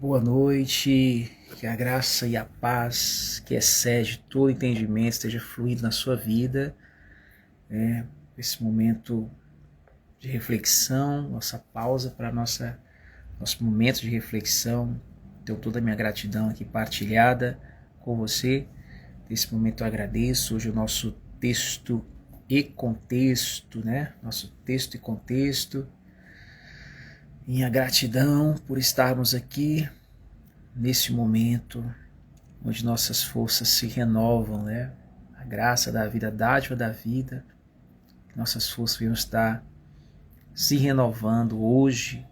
Boa noite, que a graça e a paz que excede todo entendimento esteja fluindo na sua vida, esse momento de reflexão, nossa pausa para nosso momento de reflexão. Tenho toda a minha gratidão aqui partilhada com você. Nesse momento eu agradeço. Hoje o nosso texto e contexto, Nosso texto e contexto. Minha gratidão por estarmos aqui nesse momento onde nossas forças se renovam, A graça da vida, a dádiva da vida, nossas forças venham estar se renovando hoje,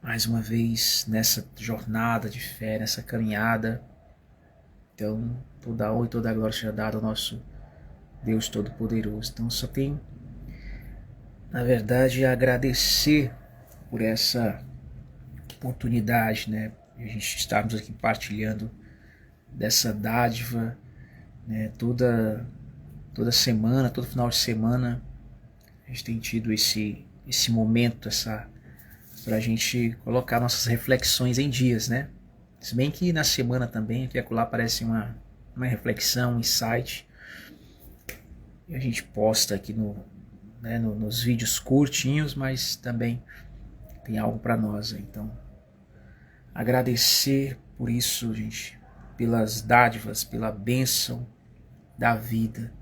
mais uma vez nessa jornada de fé, nessa caminhada. Então, toda a honra e toda a glória seja dada ao nosso Deus Todo-Poderoso. Então, só tenho, na verdade, a agradecer por essa oportunidade, de a gente estarmos aqui partilhando dessa dádiva, toda semana, todo final de semana, a gente tem tido esse momento, para a gente colocar nossas reflexões em dias, Se bem que na semana também, aqui e acolá aparece uma reflexão, um insight, e a gente posta aqui nos vídeos curtinhos, mas também tem algo para nós. Então, agradecer por isso, gente, pelas dádivas, pela bênção da vida,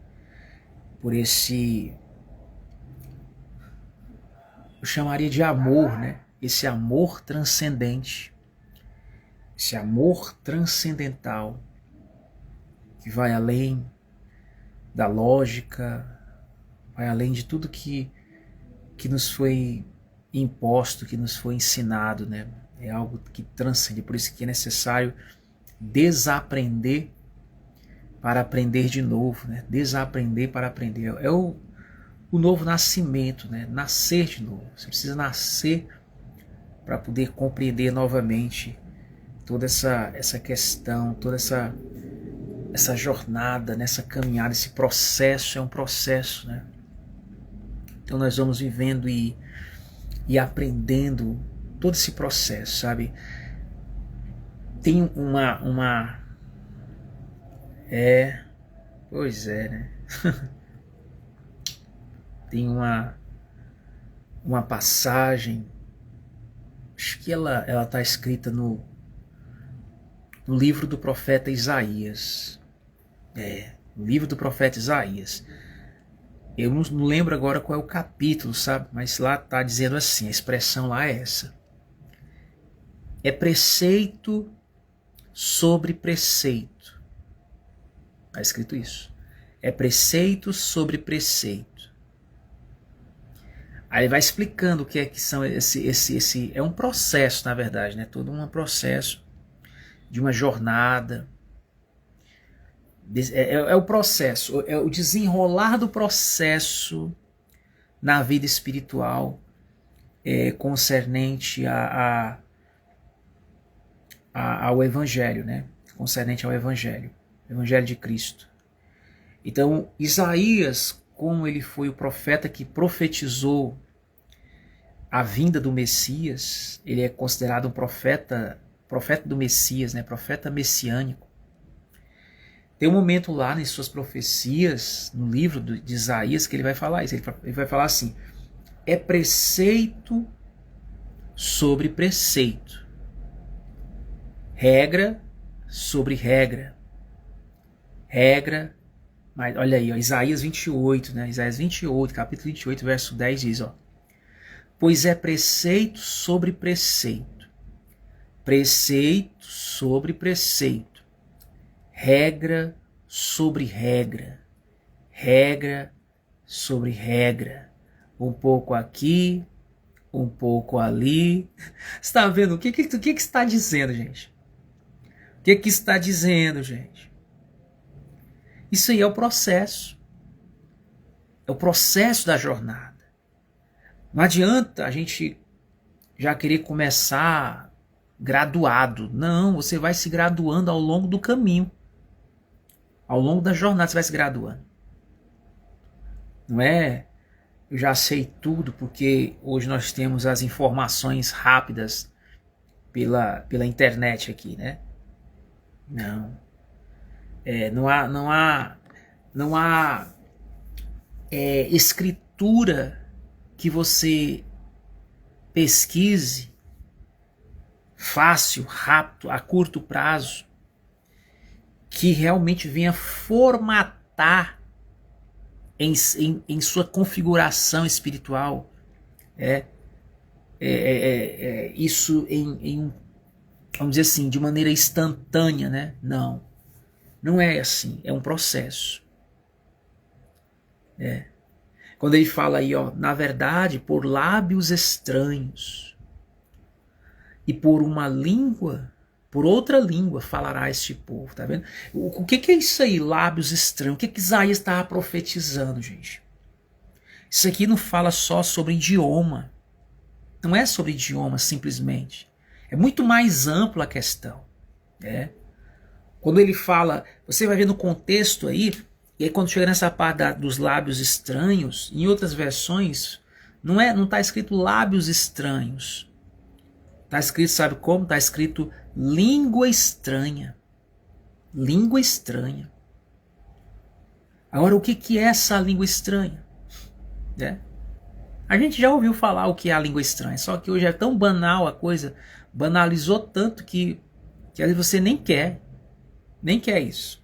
por esse, eu chamaria de amor, Esse amor transcendente, esse amor transcendental que vai além da lógica, vai além de tudo que nos foi imposto, que nos foi ensinado, É algo que transcende, por isso que é necessário desaprender para aprender de novo, Desaprender para aprender. É o novo nascimento, Nascer de novo. Você precisa nascer para poder compreender novamente toda essa questão, toda essa jornada, nessa caminhada, esse processo é um processo, Então nós vamos vivendo e aprendendo todo esse processo, sabe? Tem Tem uma passagem, acho que ela está escrita no livro do profeta Isaías. No livro do profeta Isaías. Eu não lembro agora qual é o capítulo, sabe? Mas lá está dizendo assim, a expressão lá é essa. É preceito sobre preceito. Está escrito isso. É preceito sobre preceito. Aí ele vai explicando o que é que são esse é um processo, na verdade, Todo um processo de uma jornada. É o processo, é o desenrolar do processo na vida espiritual, concernente ao Evangelho, Concernente ao Evangelho de Cristo. Então, Isaías, como ele foi o profeta que profetizou a vinda do Messias, ele é considerado um profeta do Messias, profeta messiânico. Tem um momento lá nas suas profecias, no livro de Isaías, que ele vai falar isso. Ele vai falar assim, é preceito sobre preceito, regra sobre regra, mas olha aí, Isaías 28, Isaías 28, capítulo 28, verso 10 diz, pois é preceito sobre preceito, preceito sobre preceito, regra sobre regra, regra sobre regra, um pouco aqui, um pouco ali. Você está vendo? O que está dizendo, gente? O que está dizendo, gente? Isso aí é o processo. É o processo da jornada. Não adianta a gente já querer começar graduado. Não, você vai se graduando ao longo do caminho. Ao longo da jornada você vai se graduando. Não é, eu já sei tudo porque hoje nós temos as informações rápidas pela internet aqui, né? Não. Não há escritura que você pesquise fácil, rápido, a curto prazo, que realmente venha formatar em sua configuração espiritual isso vamos dizer assim, de maneira instantânea, né? Não é assim, é um processo. Quando ele fala aí, ó, na verdade, por lábios estranhos e por uma língua, por outra língua falará este povo, tá vendo? O que é isso aí, lábios estranhos? O que Isaías estava profetizando, gente? Isso aqui não fala só sobre idioma. Não é sobre idioma, simplesmente. É muito mais ampla a questão. Quando ele fala, você vai ver no contexto aí, e aí quando chega nessa parte dos lábios estranhos, em outras versões, não está escrito lábios estranhos. Está escrito, sabe como? Está escrito língua estranha. Língua estranha. Agora, o que é essa língua estranha? A gente já ouviu falar o que é a língua estranha, só que hoje é tão banal a coisa, banalizou tanto que às vezes você nem quer isso.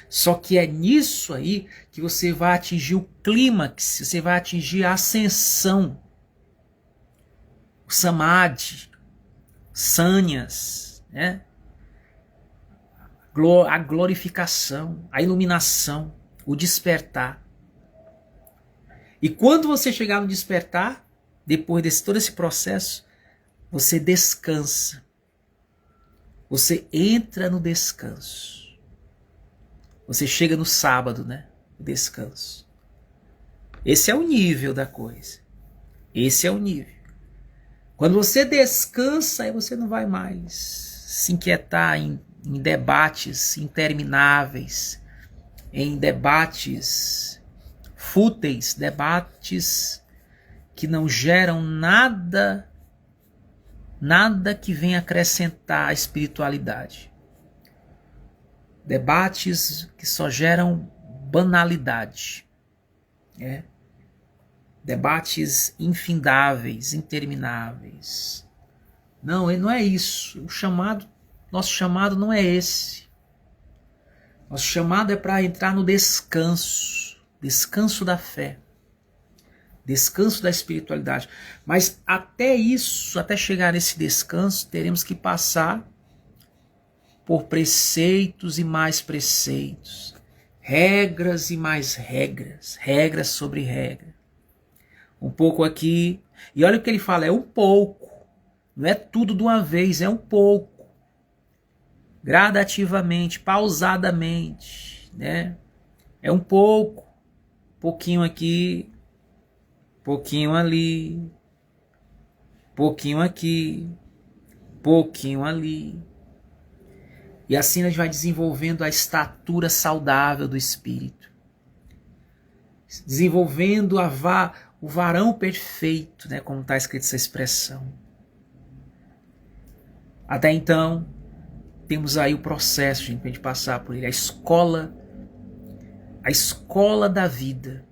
Só que é nisso aí que você vai atingir o clímax, você vai atingir a ascensão, o samadhi, sânias, né? A glorificação, a iluminação, o despertar. E quando você chegar no despertar, depois de todo esse processo, você descansa. Você entra no descanso. Você chega no sábado, né? O descanso. Esse é o nível da coisa. Esse é o nível. Quando você descansa, aí você não vai mais se inquietar em debates intermináveis, em debates fúteis, debates que não geram nada que venha acrescentar a espiritualidade. Debates que só geram banalidade. Debates infindáveis, intermináveis. Não é isso. Nosso chamado não é esse. Nosso chamado é para entrar no descanso. Descanso da fé. Descanso da espiritualidade. Mas até isso, até chegar nesse descanso, teremos que passar por preceitos e mais preceitos. Regras e mais regras. Regras sobre regra. Um pouco aqui. E olha o que ele fala, é um pouco. Não é tudo de uma vez, é um pouco. Gradativamente, pausadamente, né? É um pouco. Pouquinho aqui, pouquinho ali, pouquinho aqui, pouquinho ali. E assim a gente vai desenvolvendo a estatura saudável do espírito. Desenvolvendo o varão perfeito, né, como está escrito essa expressão. Até então, temos aí o processo, gente, para a gente passar por ele. A escola da vida.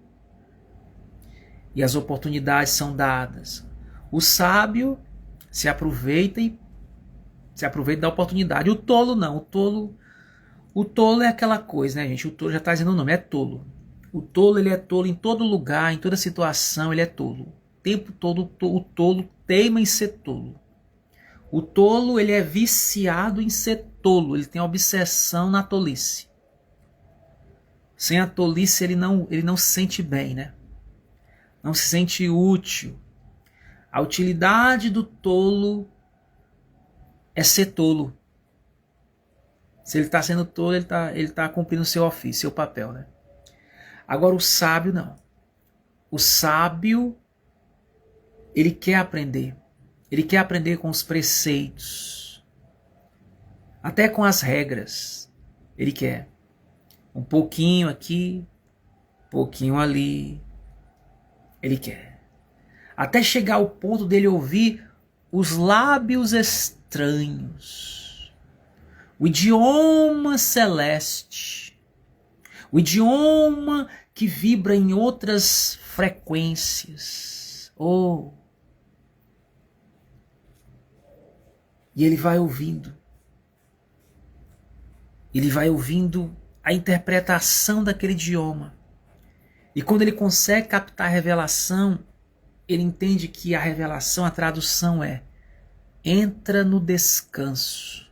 E as oportunidades são dadas. O sábio se aproveita da oportunidade. O tolo não. O tolo é aquela coisa, né, gente? O tolo já está dizendo o nome, é tolo. O tolo, ele é tolo em todo lugar, em toda situação, ele é tolo. O tempo todo o tolo teima em ser tolo. O tolo, ele é viciado em ser tolo, ele tem obsessão na tolice. Sem a tolice ele não se sente bem, né? Não se sente útil. A utilidade do tolo é ser tolo. Se ele está sendo tolo, ele tá cumprindo o seu ofício, seu papel, né? Agora o sábio não. O sábio, ele quer aprender. Ele quer aprender com os preceitos. Até com as regras. Ele quer. Um pouquinho aqui, um pouquinho ali. Ele quer. Até chegar ao ponto dele ouvir os lábios estranhos. estranhos, o idioma celeste, o idioma que vibra em outras frequências. Oh! E ele vai ouvindo. Ele vai ouvindo a interpretação daquele idioma. E quando ele consegue captar a revelação, ele entende que a revelação, a tradução é: entra no descanso.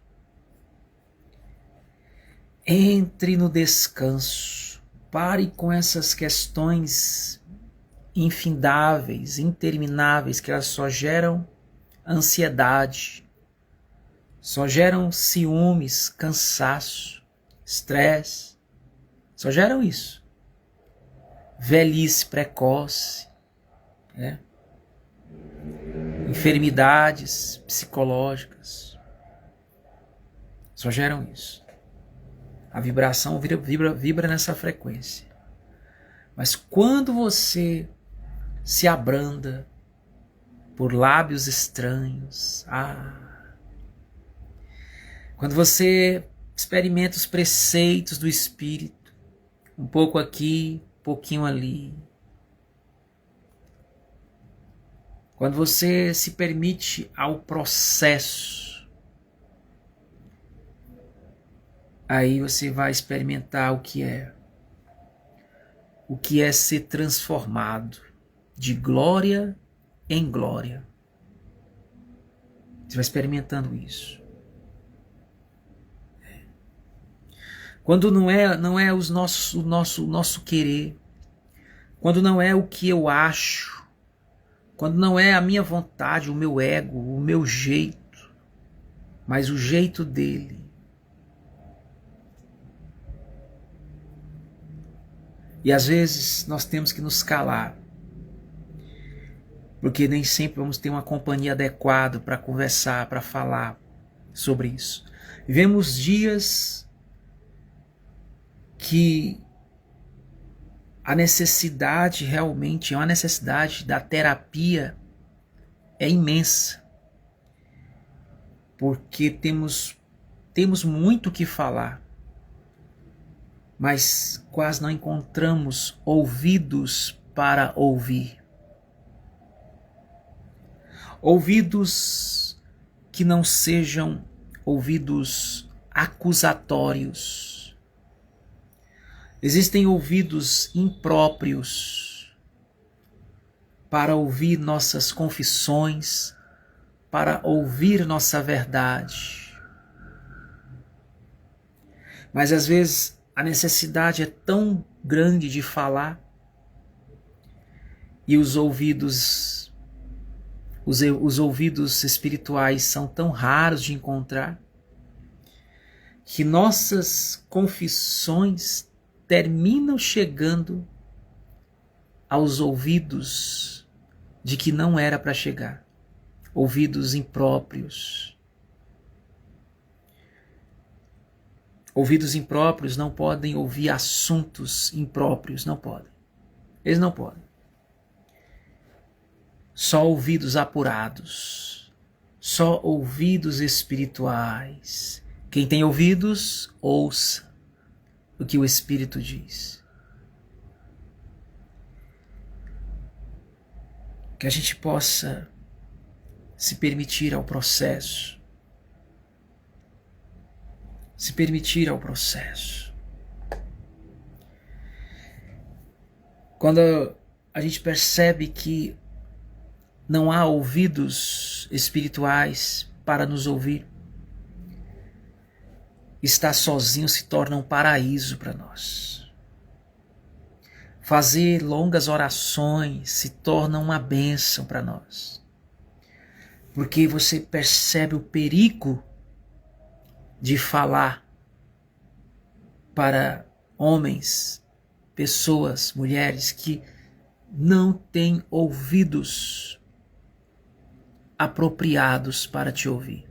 Entre no descanso. Pare com essas questões infindáveis, intermináveis, que elas só geram ansiedade, só geram ciúmes, cansaço, estresse, só geram isso. Velhice precoce, né? Enfermidades psicológicas, só geram isso. A vibração vibra nessa frequência. Mas quando você se abranda por lábios estranhos, quando você experimenta os preceitos do Espírito, um pouco aqui, um pouquinho ali, quando você se permite ao processo, aí você vai experimentar o que é ser transformado de glória em glória. Você vai experimentando isso. Quando não é o nosso querer, quando não é o que eu acho, quando não é a minha vontade, o meu ego, o meu jeito, mas o jeito dele. E às vezes nós temos que nos calar, porque nem sempre vamos ter uma companhia adequada para conversar, para falar sobre isso. Vivemos dias que a necessidade realmente é uma necessidade da terapia é imensa, porque temos muito o que falar, mas quase não encontramos ouvidos para ouvir. Ouvidos que não sejam ouvidos acusatórios. Existem ouvidos impróprios para ouvir nossas confissões, para ouvir nossa verdade. Mas às vezes a necessidade é tão grande de falar e os ouvidos espirituais são tão raros de encontrar que nossas confissões terminam chegando aos ouvidos de que não era para chegar, ouvidos impróprios. Ouvidos impróprios não podem ouvir assuntos impróprios, não podem. Eles não podem. Só ouvidos apurados, só ouvidos espirituais. Quem tem ouvidos, ouça o que o Espírito diz. Que a gente possa se permitir ao processo. Se permitir ao processo. Quando a gente percebe que não há ouvidos espirituais para nos ouvir, estar sozinho se torna um paraíso para nós. Fazer longas orações se torna uma bênção para nós. Porque você percebe o perigo de falar para homens, pessoas, mulheres que não têm ouvidos apropriados para te ouvir.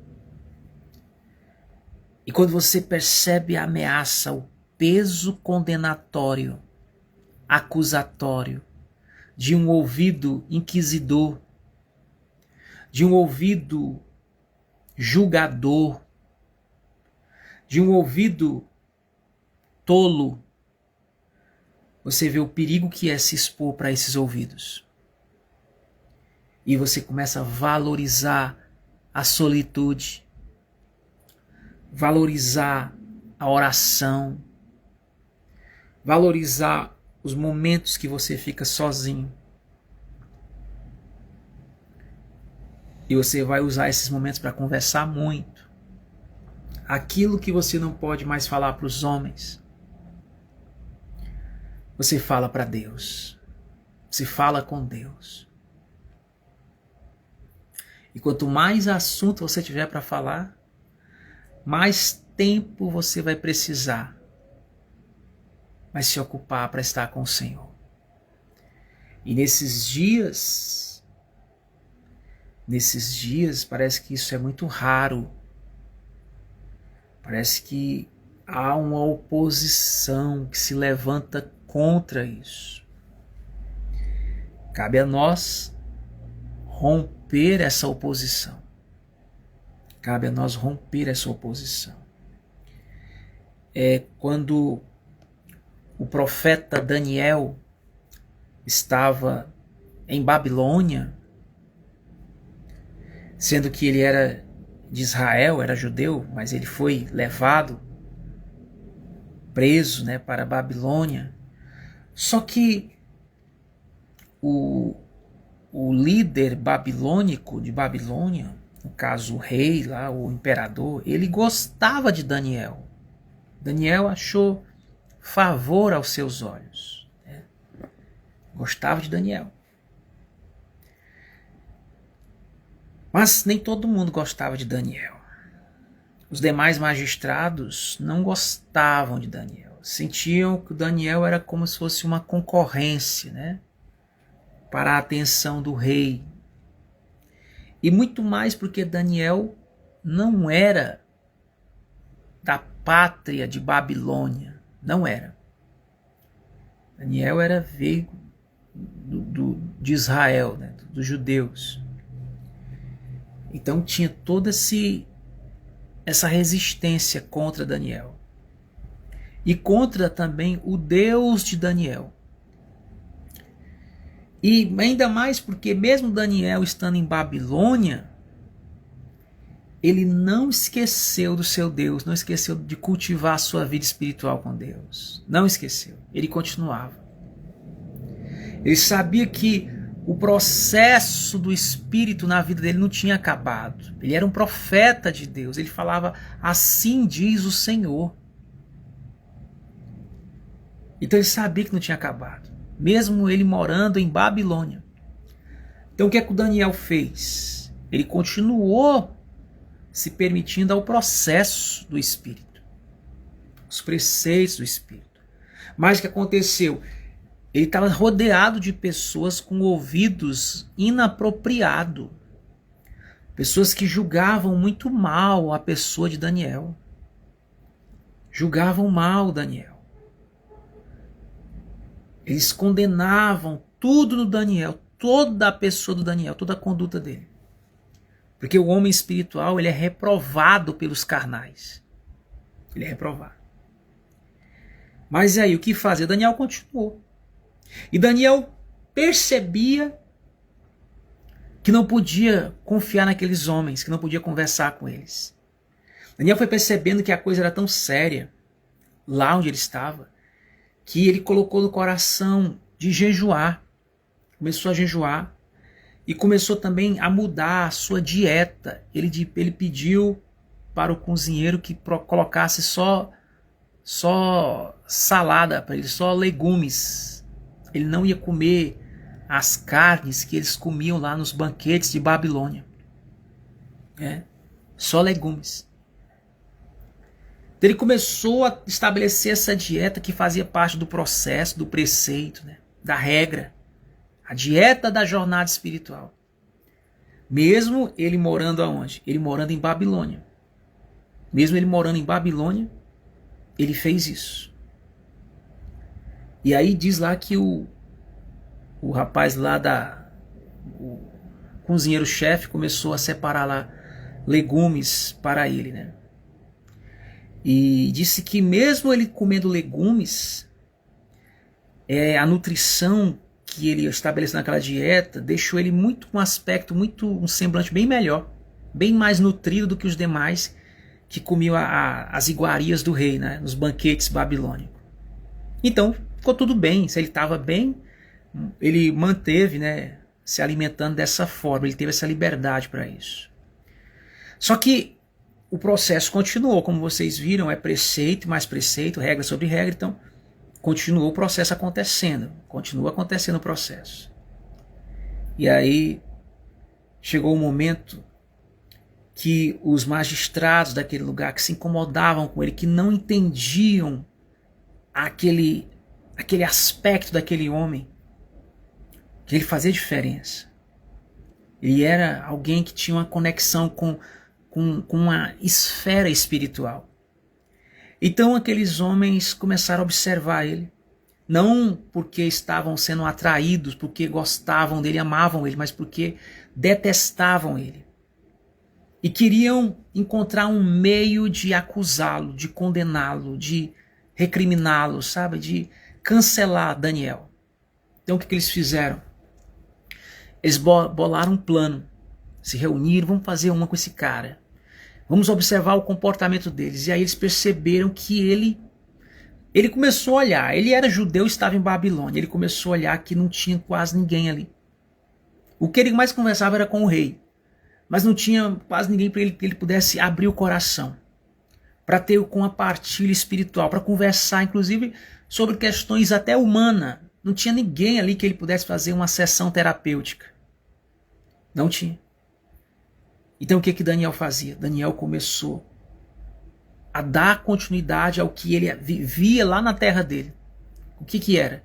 E quando você percebe a ameaça, o peso condenatório, acusatório, de um ouvido inquisidor, de um ouvido julgador, de um ouvido tolo, você vê o perigo que é se expor para esses ouvidos. E você começa a valorizar a solitude, valorizar a oração, valorizar os momentos que você fica sozinho. E você vai usar esses momentos para conversar muito. Aquilo que você não pode mais falar para os homens, você fala para Deus. Você fala com Deus. E quanto mais assunto você tiver para falar, mais tempo você vai precisar, vai se ocupar para estar com o Senhor. E nesses dias parece que isso é muito raro. Parece que há uma oposição que se levanta contra isso. Cabe a nós romper essa oposição. Cabe a nós romper essa oposição. Quando o profeta Daniel estava em Babilônia, sendo que ele era de Israel, era judeu, mas ele foi levado, preso, para a Babilônia. Só que o líder babilônico de Babilônia, no caso o rei lá, o imperador, ele gostava de Daniel. Daniel achou favor aos seus olhos. Gostava de Daniel. Mas nem todo mundo gostava de Daniel. Os demais magistrados não gostavam de Daniel. Sentiam que o Daniel era como se fosse uma concorrência, para a atenção do rei. E muito mais porque Daniel não era da pátria de Babilônia. Não era. Daniel veio de Israel, dos judeus. Então tinha toda essa resistência contra Daniel. E contra também o Deus de Daniel. E ainda mais porque mesmo Daniel estando em Babilônia, ele não esqueceu do seu Deus, não esqueceu de cultivar a sua vida espiritual com Deus. Não esqueceu, ele continuava. Ele sabia que o processo do Espírito na vida dele não tinha acabado. Ele era um profeta de Deus. Ele falava, assim diz o Senhor. Então ele sabia que não tinha acabado. Mesmo ele morando em Babilônia. Então o que é que o Daniel fez? Ele continuou se permitindo ao processo do Espírito. Os preceitos do Espírito. Mas o que aconteceu? Ele estava rodeado de pessoas com ouvidos inapropriados. Pessoas que julgavam muito mal a pessoa de Daniel. Julgavam mal Daniel. Eles condenavam tudo no Daniel, toda a pessoa do Daniel, toda a conduta dele. Porque o homem espiritual, ele é reprovado pelos carnais. Ele é reprovado. Mas e aí, o que fazer? Daniel continuou. E Daniel percebia que não podia confiar naqueles homens, que não podia conversar com eles. Daniel foi percebendo que a coisa era tão séria, lá onde ele estava, que ele colocou no coração de jejuar. Começou a jejuar e começou também a mudar a sua dieta. Ele pediu para o cozinheiro que colocasse só salada para ele, só legumes. Ele não ia comer as carnes que eles comiam lá nos banquetes de Babilônia. Só legumes. Então ele começou a estabelecer essa dieta que fazia parte do processo, do preceito, da regra. A dieta da jornada espiritual. Mesmo ele morando aonde? Ele morando em Babilônia. Mesmo ele morando em Babilônia, ele fez isso. E aí diz lá que o rapaz lá o cozinheiro-chefe começou a separar lá legumes para ele, né? E disse que mesmo ele comendo legumes, a nutrição que ele estabeleceu naquela dieta deixou ele muito com um aspecto, um semblante bem melhor, bem mais nutrido do que os demais que comiam as iguarias do rei, né, nos banquetes babilônicos. Então ficou tudo bem, se ele estava bem, ele manteve, né, se alimentando dessa forma, ele teve essa liberdade para isso. Só que o processo continuou, como vocês viram, é preceito mais preceito, regra sobre regra, então continuou o processo acontecendo, continua acontecendo o processo. E aí chegou o momento que os magistrados daquele lugar que se incomodavam com ele, que não entendiam aquele aspecto daquele homem, que ele fazia diferença. Ele era alguém que tinha uma conexão com uma esfera espiritual. Então aqueles homens começaram a observar ele, não porque estavam sendo atraídos, porque gostavam dele, amavam ele, mas porque detestavam ele. E queriam encontrar um meio de acusá-lo, de condená-lo, de recriminá-lo, sabe? De cancelar Daniel. Então o que eles fizeram? Eles bolaram um plano, se reuniram, vamos fazer uma com esse cara. Vamos observar o comportamento deles. E aí eles perceberam que ele começou a olhar. Ele era judeu, estava em Babilônia. Ele começou a olhar que não tinha quase ninguém ali. O que ele mais conversava era com o rei. Mas não tinha quase ninguém para que ele pudesse abrir o coração. Para ter com a partilha espiritual. Para conversar, inclusive, sobre questões até humanas. Não tinha ninguém ali que ele pudesse fazer uma sessão terapêutica. Não tinha. Então o que Daniel fazia? Daniel começou a dar continuidade ao que ele vivia lá na terra dele. O que era?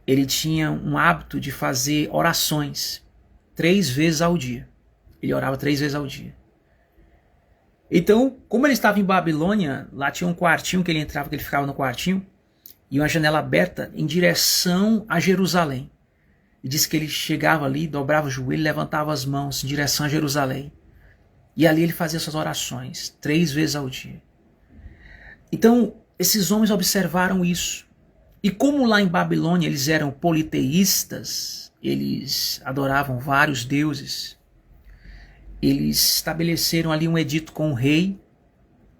Ele tinha um hábito de fazer orações 3 vezes ao dia. Ele orava 3 vezes ao dia. Então, como ele estava em Babilônia, lá tinha um quartinho que ele entrava, que ele ficava no quartinho, e uma janela aberta em direção a Jerusalém. E disse que ele chegava ali, dobrava o joelho, levantava as mãos em direção a Jerusalém. E ali ele fazia suas orações 3 vezes ao dia. Então, esses homens observaram isso. E como lá em Babilônia eles eram politeístas, eles adoravam vários deuses, eles estabeleceram ali um edito com o rei,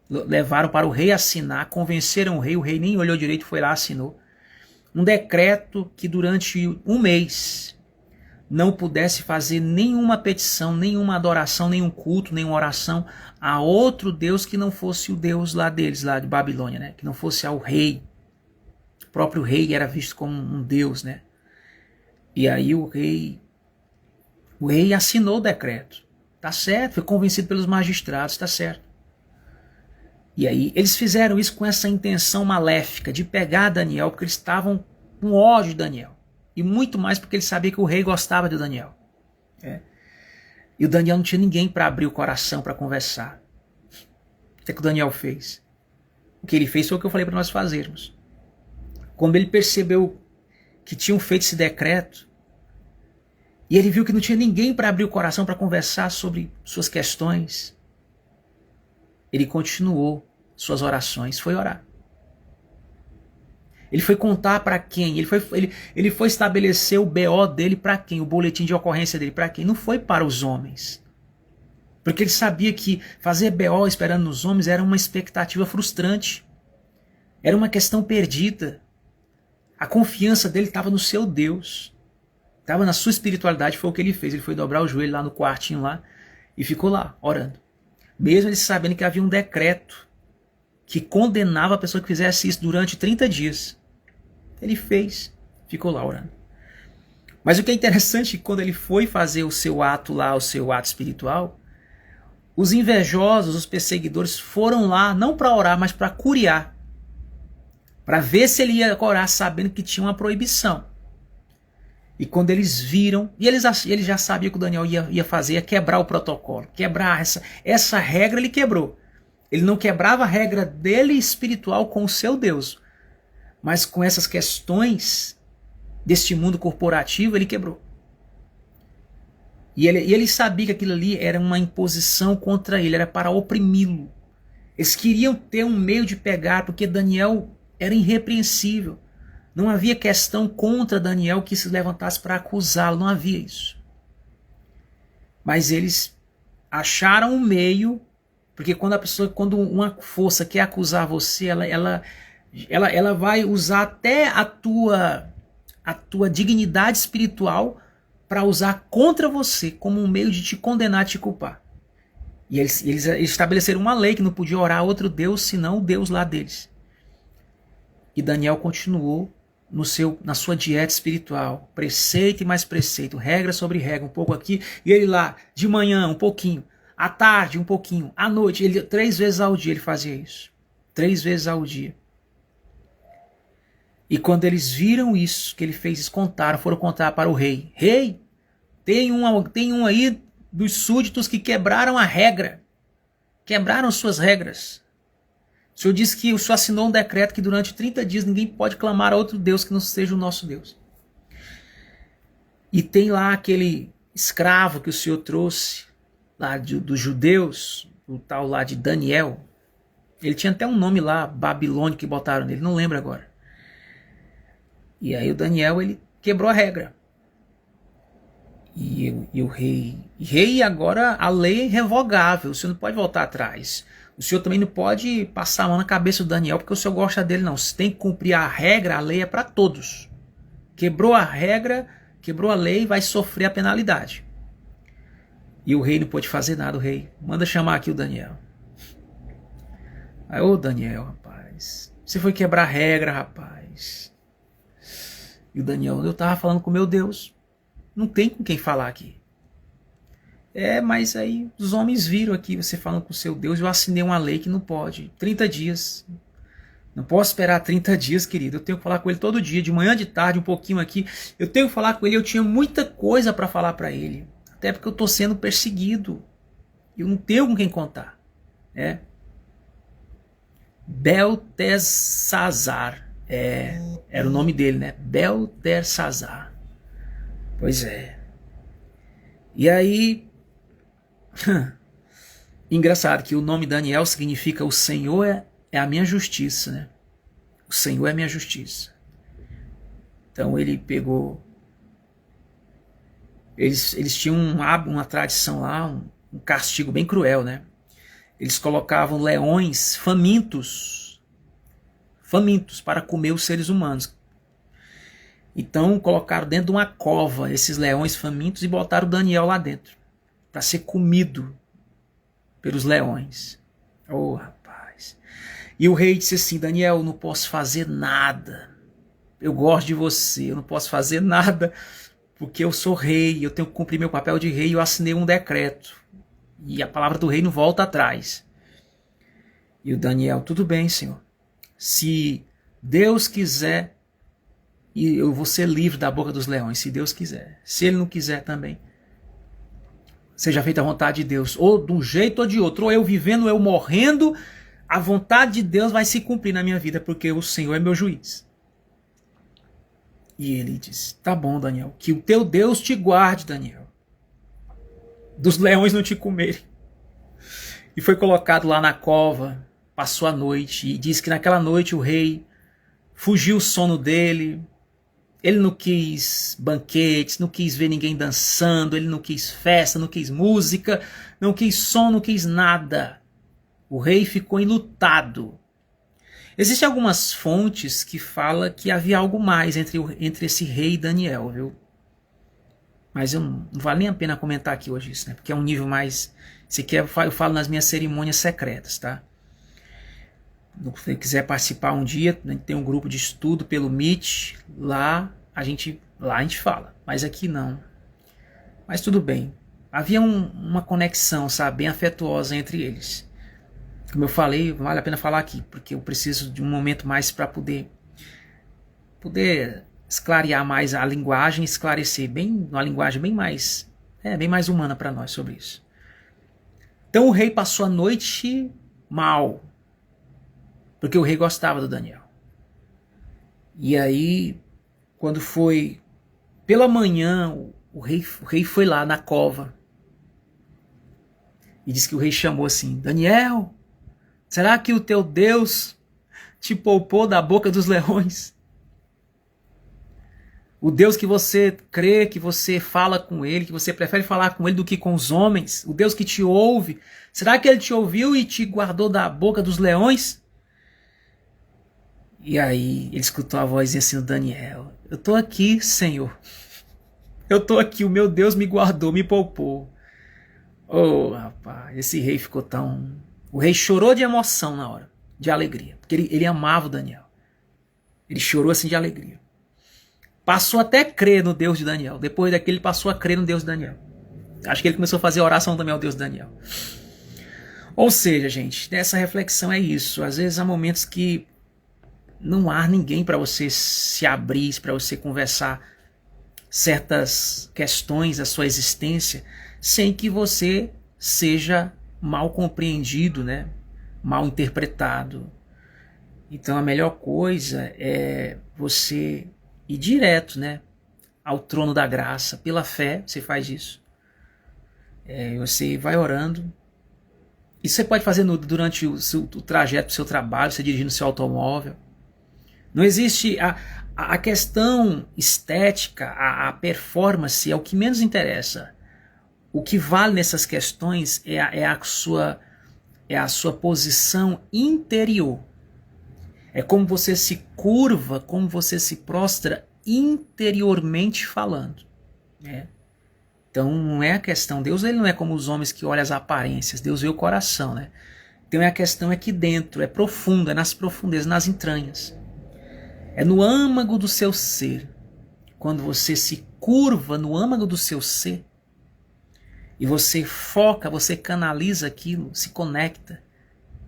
levaram para o rei assinar, convenceram o rei nem olhou direito, foi lá, assinou. Um decreto que durante 1 mês não pudesse fazer nenhuma petição, nenhuma adoração, nenhum culto, nenhuma oração a outro Deus que não fosse o Deus lá deles, lá de Babilônia, né? Que não fosse ao rei. O próprio rei era visto como um Deus, né? E aí o rei assinou o decreto. Tá certo, foi convencido pelos magistrados, tá certo. E aí eles fizeram isso com essa intenção maléfica de pegar Daniel, porque eles estavam com ódio de Daniel. E muito mais porque eles sabiam que o rei gostava de Daniel. E o Daniel não tinha ninguém para abrir o coração, para conversar. O que o Daniel fez? O que ele fez foi o que eu falei para nós fazermos. Quando ele percebeu que tinham feito esse decreto, e ele viu que não tinha ninguém para abrir o coração, para conversar sobre suas questões, ele continuou suas orações, foi orar. Ele foi contar para quem? Ele foi estabelecer o BO dele para quem? O boletim de ocorrência dele para quem? Não foi para os homens. Porque ele sabia que fazer BO esperando nos homens era uma expectativa frustrante. Era uma questão perdida. A confiança dele estava no seu Deus. Estava na sua espiritualidade, foi o que ele fez. Ele foi dobrar o joelho lá no quartinho lá e ficou lá, orando. Mesmo ele sabendo que havia um decreto que condenava a pessoa que fizesse isso durante 30 dias. Ele fez, ficou lá orando. Mas o que é interessante é que quando ele foi fazer o seu ato lá, o seu ato espiritual, os invejosos, os perseguidores foram lá, não para orar, mas para curiar. Para ver se ele ia orar sabendo que tinha uma proibição. E quando eles viram, e eles já sabiam que o Daniel ia fazer, ia quebrar o protocolo. Quebrar essa regra ele quebrou. Ele não quebrava a regra dele espiritual com o seu Deus. Mas com essas questões deste mundo corporativo ele quebrou. E ele sabia que aquilo ali era uma imposição contra ele, era para oprimi-lo. Eles queriam ter um meio de pegar, porque Daniel era irrepreensível. Não havia questão contra Daniel que se levantasse para acusá-lo, não havia isso. Mas eles acharam um meio, porque quando uma força quer acusar você, ela vai usar até a tua dignidade espiritual para usar contra você como um meio de te condenar, te culpar. E eles estabeleceram uma lei que não podia orar a outro Deus senão o Deus lá deles. E Daniel continuou na sua dieta espiritual, preceito e mais preceito, regra sobre regra, um pouco aqui, e ele lá, de manhã um pouquinho, à tarde um pouquinho, à noite, 3 vezes ao dia ele fazia isso. 3 vezes ao dia. E quando eles viram isso, que ele fez, eles foram contar para o rei. Rei, tem um aí dos súditos que quebraram a regra. Quebraram suas regras. O senhor disse que o senhor assinou um decreto que durante 30 dias ninguém pode clamar a outro Deus que não seja o nosso Deus. E tem lá aquele escravo que o senhor trouxe, lá dos judeus, o tal lá de Daniel. Ele tinha até um nome lá, Babilônia, que botaram nele, não lembro agora. E aí o Daniel, ele quebrou a regra. E o rei, agora a lei é irrevogável, o senhor não pode voltar atrás. O senhor também não pode passar a mão na cabeça do Daniel porque o senhor gosta dele, não. Você tem que cumprir a regra, a lei é para todos. Quebrou a regra, quebrou a lei, vai sofrer a penalidade. E o rei não pôde fazer nada, o rei. Manda chamar aqui o Daniel. Aí, ô Daniel, rapaz, você foi quebrar a regra, rapaz. E o Daniel, eu estava falando com meu Deus. Não tem com quem falar aqui. Mas aí os homens viram aqui você falando com o seu Deus. Eu assinei uma lei que não pode. 30 dias. Não posso esperar 30 dias, querido. Eu tenho que falar com ele todo dia, de manhã, de tarde, um pouquinho aqui. Eu tenho que falar com ele. Eu tinha muita coisa para falar para ele. Até porque eu estou sendo perseguido. Eu não tenho com quem contar. Beltesazar. Era o nome dele, né? Beltesazar. Pois é. E aí, engraçado que o nome Daniel significa o Senhor é a minha justiça, né? O Senhor é a minha justiça. Então ele pegou... Eles tinham uma tradição lá, um castigo bem cruel, né? Eles colocavam leões famintos para comer os seres humanos. Então colocaram dentro de uma cova esses leões famintos e botaram o Daniel lá dentro para ser comido pelos leões. Oh, rapaz. E o rei disse assim, Daniel, eu não posso fazer nada. Eu gosto de você, eu não posso fazer nada porque eu sou rei, eu tenho que cumprir meu papel de rei e eu assinei um decreto. E a palavra do rei não volta atrás. E o Daniel, tudo bem, Senhor. Se Deus quiser, e eu vou ser livre da boca dos leões, se Deus quiser. Se ele não quiser também, seja feita a vontade de Deus, ou de um jeito ou de outro, ou eu vivendo, ou eu morrendo, a vontade de Deus vai se cumprir na minha vida, porque o Senhor é meu juiz. E ele disse, tá bom, Daniel, que o teu Deus te guarde, Daniel, dos leões não te comerem. E foi colocado lá na cova, passou a noite, e disse que naquela noite o rei fugiu o sono dele. Ele não quis banquetes, não quis ver ninguém dançando, ele não quis festa, não quis música, não quis som, não quis nada. O rei ficou enlutado. Existem algumas fontes que falam que havia algo mais entre esse rei e Daniel, viu? Mas não vale nem a pena comentar aqui hoje isso, né? Porque é um nível mais... Se quer, eu falo nas minhas cerimônias secretas, tá? Se você quiser participar um dia, a gente tem um grupo de estudo pelo Meet, lá a gente fala, mas aqui não. Mas tudo bem. Havia uma conexão, sabe, bem afetuosa entre eles. Como eu falei, vale a pena falar aqui, porque eu preciso de um momento mais para poder esclarear mais a linguagem, esclarecer bem uma linguagem bem mais humana para nós sobre isso. Então o rei passou a noite mal, porque o rei gostava do Daniel. E aí, quando foi pela manhã, O rei foi lá na cova e disse que o rei chamou assim: Daniel, será que o teu Deus te poupou da boca dos leões? O Deus que você crê, que você fala com ele, que você prefere falar com ele do que com os homens, o Deus que te ouve, será que ele te ouviu e te guardou da boca dos leões? E aí ele escutou a voz assim: Daniel, eu estou aqui, Senhor. Eu estou aqui, o meu Deus me guardou, me poupou. Oh, rapaz, esse rei ficou tão... O rei chorou de emoção na hora, de alegria, porque ele amava o Daniel. Ele chorou assim de alegria. Passou até a crer no Deus de Daniel. Depois daquele, ele passou a crer no Deus de Daniel. Acho que ele começou a fazer oração também ao Deus de Daniel. Ou seja, gente, nessa reflexão é isso. Às vezes há momentos que não há ninguém para você se abrir, para você conversar certas questões da sua existência sem que você seja mal compreendido, né? Mal interpretado. Então a melhor coisa é você ir direto, né, ao trono da graça. Pela fé você faz isso. Você vai orando. Isso você pode fazer durante o trajeto do seu trabalho, você dirigindo o seu automóvel. Não existe a questão estética, a performance é o que menos interessa. O que vale nessas questões é a sua posição interior. É como você se curva, como você se prostra interiormente falando. Né? Então não é a questão, Deus ele não é como os homens que olham as aparências, Deus vê o coração. Né? Então a questão é aqui dentro, é profundo, é nas profundezas, nas entranhas. É no âmago do seu ser. Quando você se curva no âmago do seu ser e você foca, você canaliza aquilo, se conecta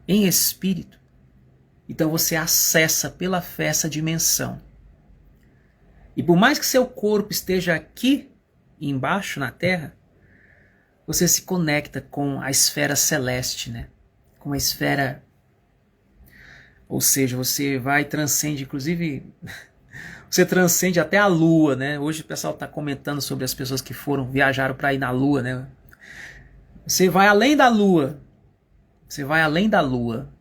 em espírito, então você acessa pela fé essa dimensão. E por mais que seu corpo esteja aqui embaixo na terra, você se conecta com a esfera celeste, né? Com a esfera... Ou seja, você vai e transcende, inclusive, você transcende até a Lua, né? Hoje o pessoal está comentando sobre as pessoas que viajaram para ir na Lua, né? Você vai além da Lua. Você vai além da Lua.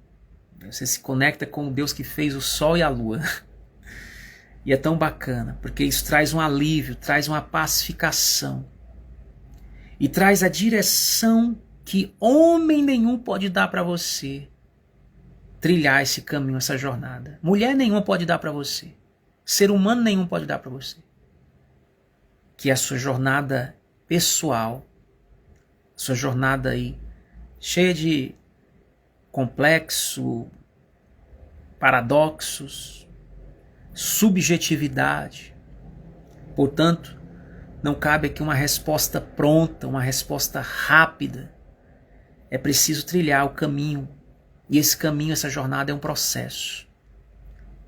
Você se conecta com o Deus que fez o Sol e a Lua. E é tão bacana, porque isso traz um alívio, traz uma pacificação. E traz a direção que homem nenhum pode dar para você. Trilhar esse caminho, essa jornada. Mulher nenhuma pode dar para você. Ser humano nenhum pode dar para você. Que é a sua jornada pessoal, sua jornada aí cheia de complexo, paradoxos, subjetividade. Portanto, não cabe aqui uma resposta pronta, uma resposta rápida. É preciso trilhar o caminho. E esse caminho, essa jornada é um processo.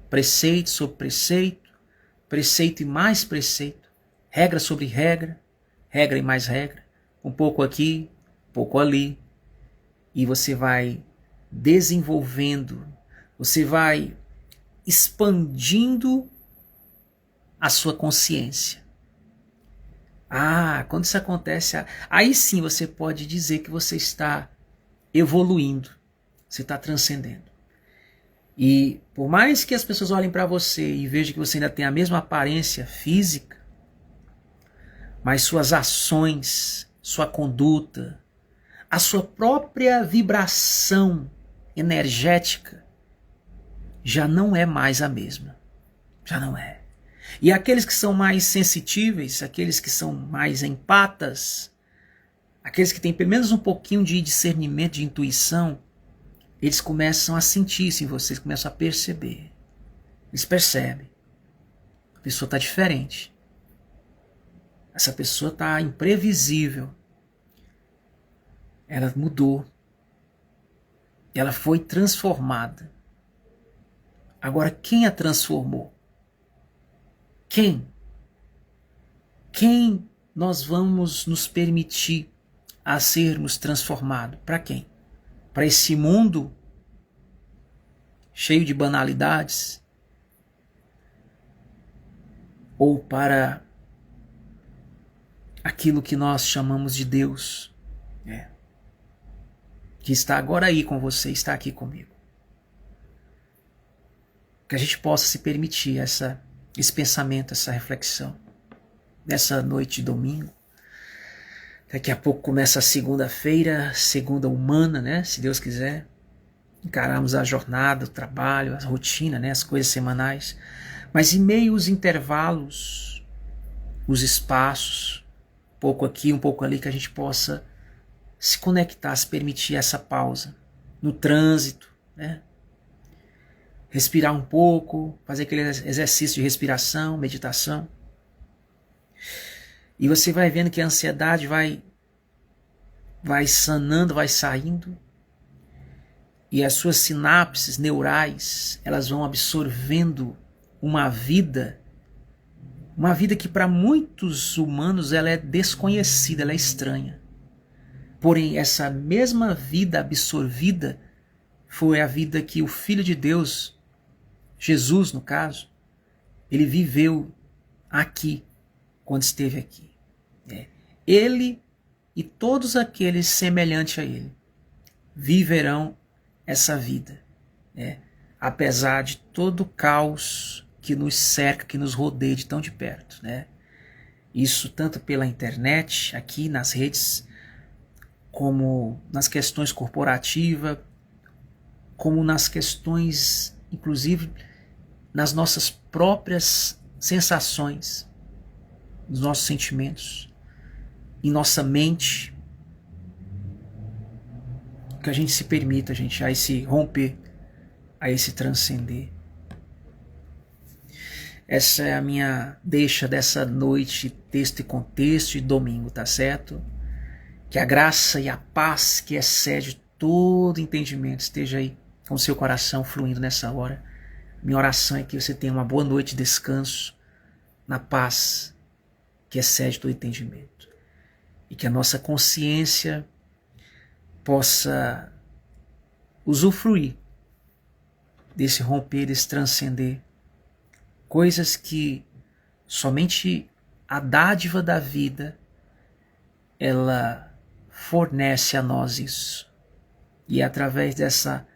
Preceito sobre preceito, preceito e mais preceito, regra sobre regra, regra e mais regra, um pouco aqui, um pouco ali. E você vai desenvolvendo, você vai expandindo a sua consciência. Quando isso acontece, aí sim você pode dizer que você está evoluindo. Você está transcendendo. E por mais que as pessoas olhem para você e vejam que você ainda tem a mesma aparência física, mas suas ações, sua conduta, a sua própria vibração energética já não é mais a mesma. Já não é. E aqueles que são mais sensitíveis, aqueles que são mais empatas, aqueles que têm pelo menos um pouquinho de discernimento, de intuição, eles começam a sentir isso em vocês, começam a perceber. Eles percebem. A pessoa está diferente. Essa pessoa está imprevisível. Ela mudou. Ela foi transformada. Agora, quem a transformou? Quem? Quem nós vamos nos permitir a sermos transformados? Para quem? Para esse mundo cheio de banalidades? Ou para aquilo que nós chamamos de Deus, que está agora aí com você, está aqui comigo. Que a gente possa se permitir esse pensamento, essa reflexão, nessa noite de domingo. Daqui a pouco começa a segunda-feira, segunda humana, né? Se Deus quiser. Encaramos a jornada, o trabalho, a rotina, né? As coisas semanais. Mas em meio aos intervalos, os espaços, um pouco aqui, um pouco ali, que a gente possa se conectar, se permitir essa pausa. No trânsito, né? Respirar um pouco, fazer aquele exercício de respiração, meditação. E você vai vendo que a ansiedade vai sanando, vai saindo. E as suas sinapses neurais, elas vão absorvendo uma vida que para muitos humanos ela é desconhecida, ela é estranha. Porém, essa mesma vida absorvida foi a vida que o Filho de Deus, Jesus no caso, ele viveu aqui, quando esteve aqui. Ele e todos aqueles semelhantes a ele viverão essa vida, apesar de todo o caos que nos cerca, que nos rodeia de tão de perto. Isso tanto pela internet, aqui nas redes, como nas questões corporativas, como nas questões, inclusive, nas nossas próprias sensações, nos nossos sentimentos, em nossa mente, que a gente se permita, a esse romper, a esse transcender. Essa é a minha deixa dessa noite, texto e contexto e domingo, tá certo? Que a graça e a paz que excede todo entendimento esteja aí com o seu coração fluindo nessa hora. Minha oração é que você tenha uma boa noite de descanso na paz que excede todo entendimento. E que a nossa consciência possa usufruir desse romper, desse transcender. Coisas que somente a dádiva da vida ela fornece a nós isso. E através dessa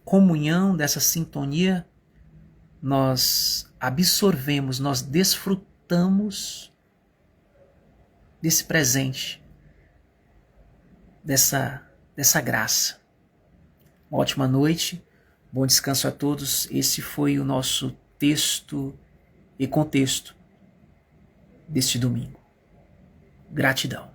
comunhão, dessa sintonia, nós absorvemos, nós desfrutamos desse presente, dessa graça. Uma ótima noite, bom descanso a todos. Esse foi o nosso texto e contexto deste domingo. Gratidão.